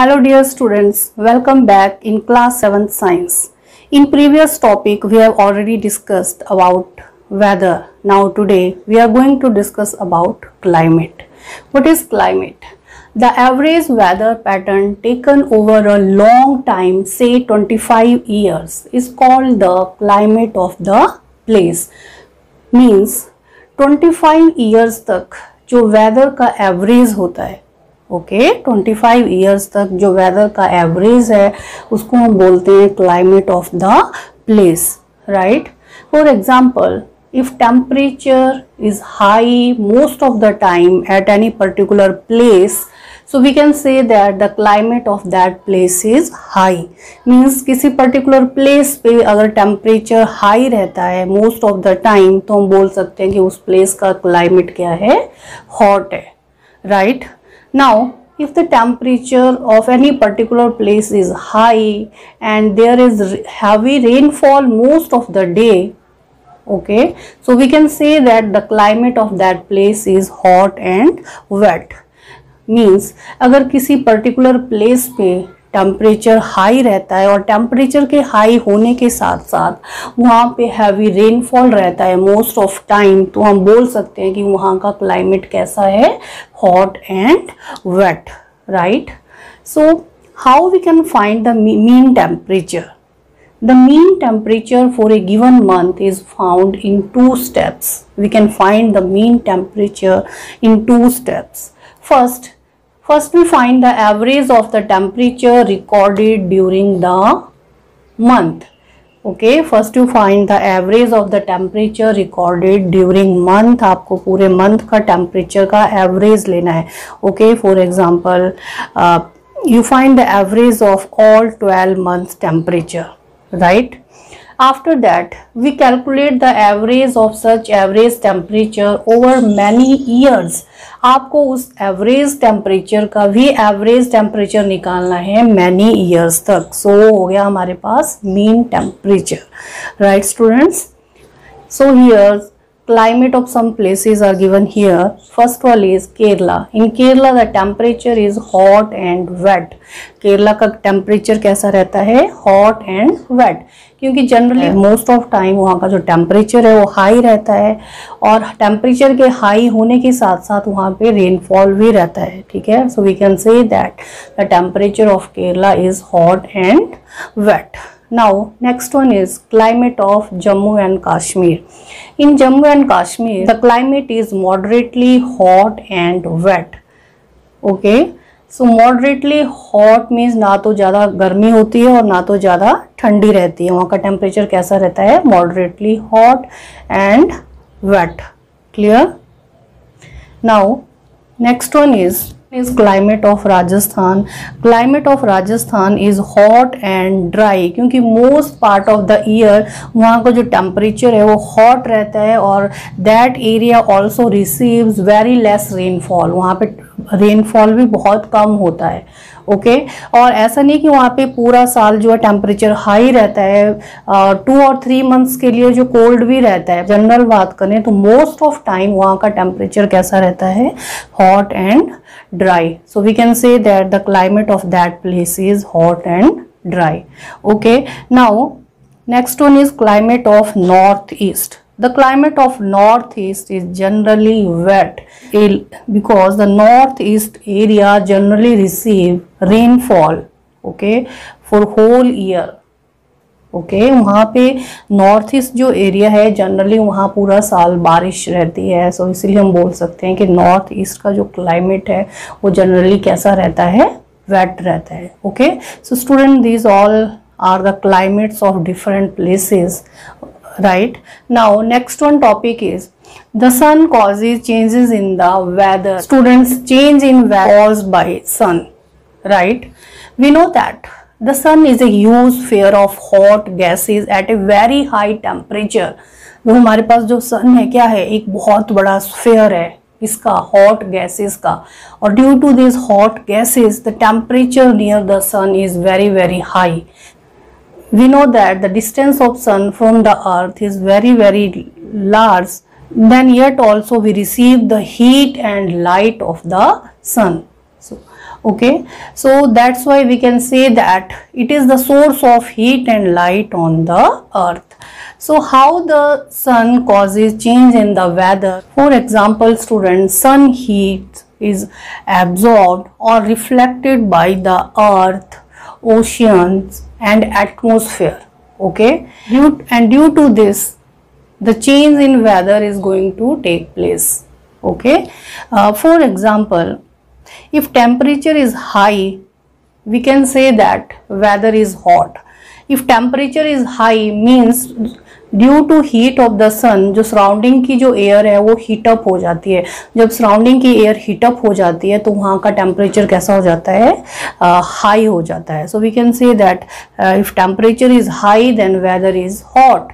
Hello dear students, welcome back in class 7 science. In previous topic we have already discussed about weather. Now today we are going to discuss about climate. What is climate? The average weather pattern taken over a long time, say 25 years, is called the climate of the place. Means 25 years तक जो weather का average होता है, okay 25 years तक जो weather का average है उसको हम बोलते हैं climate of the place, right. For example, if temperature is high most of the time at any particular place, so we can say that the climate of that place is high. Means किसी particular place पे अगर temperature high रहता है most of the time तो हम बोल सकते हैं कि उस प्लेस का क्लाइमेट क्या है, हॉट है, right. Now, if the temperature of any particular place is high and there is heavy rainfall most of the day, okay, so we can say that the climate of that place is hot and wet. Means अगर किसी particular place पे temperature high रहता है और temperature के high होने के साथ साथ वहाँ पे हैवी रेनफॉल रहता है मोस्ट ऑफ टाइम, तो हम बोल सकते हैं कि वहाँ का क्लाइमेट कैसा है, hot and wet, right. So how we can find the mean temperature? The mean temperature for a given month is found in 2 steps. We can find the mean temperature in 2 steps. First we find the average of the temperature recorded during the month. Okay, first you find the average of the temperature recorded during month. आपको पूरे month का temperature का average लेना है. Okay, for example, you find the average of all 12 months temperature, right? After that, we calculate the average of such average temperature over many years. आपको उस average temperature का भी average temperature निकालना है many years तक. So हो गया हमारे पास mean temperature, right students? So here climate of some places are given here. First one is Kerala. In Kerala the temperature is hot and wet. Kerala का temperature कैसा रहता है, हॉट एंड वेट, क्योंकि generally most of time वहाँ का जो temperature है वो हाई रहता है और टेम्परेचर के हाई होने के साथ साथ वहाँ पे रेनफॉल भी रहता है, ठीक है. So we can say that the temperature of Kerala is hot and wet. Now next one is climate of Jammu and Kashmir. In Jammu and Kashmir the climate is moderately hot and wet. Okay, so moderately hot means ना तो ज़्यादा गर्मी होती है और ना तो ज़्यादा ठंडी रहती है. वहाँ का टेम्परेचर कैसा रहता है, moderately hot and wet. Clear? Now next one is climate of Rajasthan. Climate of Rajasthan is hot and dry, क्योंकि most part of the year वहाँ का जो temperature है वो hot रहता है और that area also receives very less rainfall. वहाँ पे रेनफॉल भी बहुत कम होता है, ओके. और ऐसा नहीं कि वहाँ पे पूरा साल जो है टेम्परेचर हाई रहता है, 2 और 3 मंथ्स के लिए जो कोल्ड भी रहता है. जनरल बात करें तो मोस्ट ऑफ टाइम वहाँ का टेम्परेचर कैसा रहता है, hot and dry. So we can say that the climate of that place is hot and dry. Okay, now next one is climate of north east. The climate of northeast is generally wet because the northeast area generally receive rainfall, okay, for whole year. Okay, वहाँ पे north east जो area है generally वहाँ पूरा साल बारिश रहती है. सो इसीलिए हम बोल सकते हैं कि नॉर्थ ईस्ट का जो क्लाइमेट है वो जनरली कैसा रहता है, वेट रहता है. Okay, so student these all are the climates of different places, right. Now next one topic is the sun causes changes in the weather. Students, change in weather caused by sun, right. We know that the sun is a huge sphere of hot gases at a very high temperature. वो हमारे पास जो sun है क्या है, एक बहुत बड़ा sphere है इसका, hot gases का, और due to these hot gases the temperature near the sun is very very high. We know that the distance of sun from the earth is very very large, then yet also we receive the heat and light of the sun. So okay, so that's why we can say that it is the source of heat and light on the earth. So how the sun causes change in the weather? For example, students, sun heat is absorbed or reflected by the earth, oceans and atmosphere. Okay, due to this, the change in weather is going to take place. Okay, for example, if temperature is high, we can say that weather is hot. If temperature is high means due to heat of the sun, जो surrounding की जो air है वो heat up हो जाती है. जब surrounding की एयर हीटअप हो जाती है तो वहाँ का टेम्परेचर कैसा हो जाता है, हाई हो जाता है. So we can say that if temperature is high then weather is hot.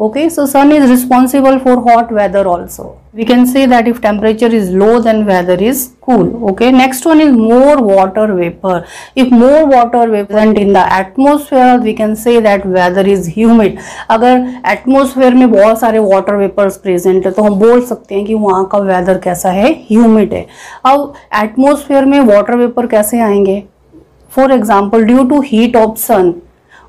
Okay, so sun is responsible for hot weather also. We can say that if temperature is low then weather is cool. Okay, next one is more water vapor. If more water vapor present in the atmosphere, we can say that weather is humid. अगर atmosphere में बहुत सारे water vapors present है तो हम बोल सकते हैं कि वहाँ का weather कैसा है, humid है. अब atmosphere में water vapor कैसे आएंगे? For example, due to heat of sun.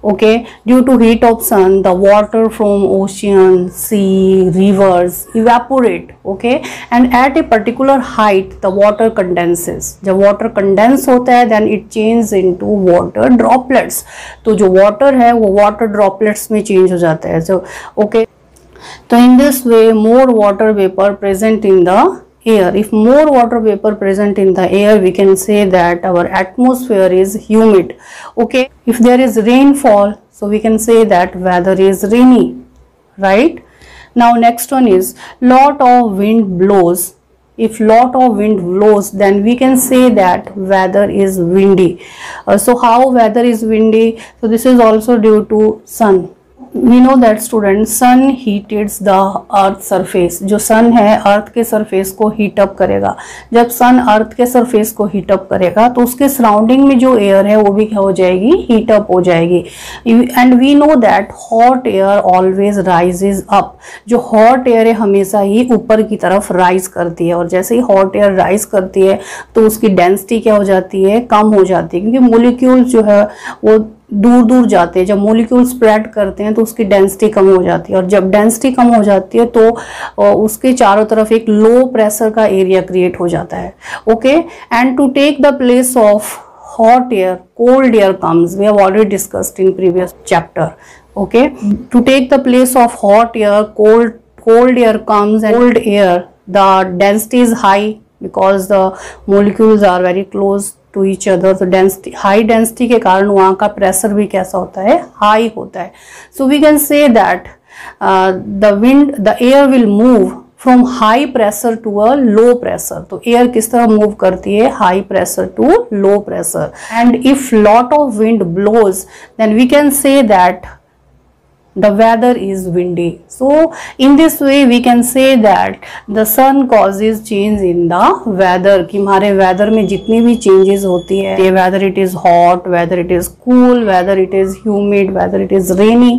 Okay, due to heat of sun, the water from ocean, sea, rivers evaporate. Okay, and at a particular height the water condenses. जब water condense होता है then it changes into water droplets. तो जो water है वो water droplets में change हो जाता है. So okay, तो in this way more water vapor present in the air. If more water vapor present in the air, we can say that our atmosphere is humid. Okay, if there is rainfall, so we can say that weather is rainy, right? Now next one is lot of wind blows. If lot of wind blows then we can say that weather is windy. So how weather is windy? So this is also due to sun. We know that students, sun heats the earth surface. जो sun है अर्थ के surface को heat up करेगा. जब sun अर्थ के surface को heat up करेगा तो उसके सराउंडिंग में जो एयर है वो भी क्या हो जाएगी, हीट अप हो जाएगी. And we know that hot air always rises up. जो हॉट एयर है हमेशा ही ऊपर की तरफ राइज करती है और जैसे ही हॉट एयर राइज करती है तो उसकी डेंसिटी क्या हो जाती है, कम हो जाती है, क्योंकि मोलिक्यूल्स जो है वो दूर दूर जाते हैं. जब मोलिक्यूल स्प्रेड करते हैं तो उसकी डेंसिटी कम हो जाती है और जब डेंसिटी कम हो जाती है तो उसके चारों तरफ एक लो प्रेशर का एरिया क्रिएट हो जाता है. Okay, and to take the place of hot air, cold air comes. We have already discussed in previous chapter. Okay, to take the place of hot air, cold air comes, and cold air, the density is high because the molecules are very close to each other. So density, high density के कारण वहाँ का pressure भी कैसा होता है, high होता है. So we can say that the air will move from high pressure to a low pressure. तो एयर किस तरह मूव करती है, high pressure to low pressure. And if lot of wind blows then we can say that the weather is windy. So in this way we can say that the sun causes change in the weather. कि हमारे weather में जितनी भी changes होती है, whether it is hot, whether it is cool, whether it is humid, whether it is rainy,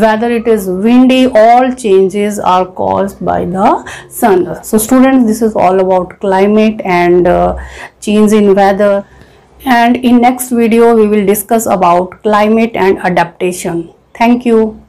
whether it is windy, all changes are caused by the sun. So students, this is all about climate and change in weather. And in next video we will discuss about climate and adaptation. Thank you.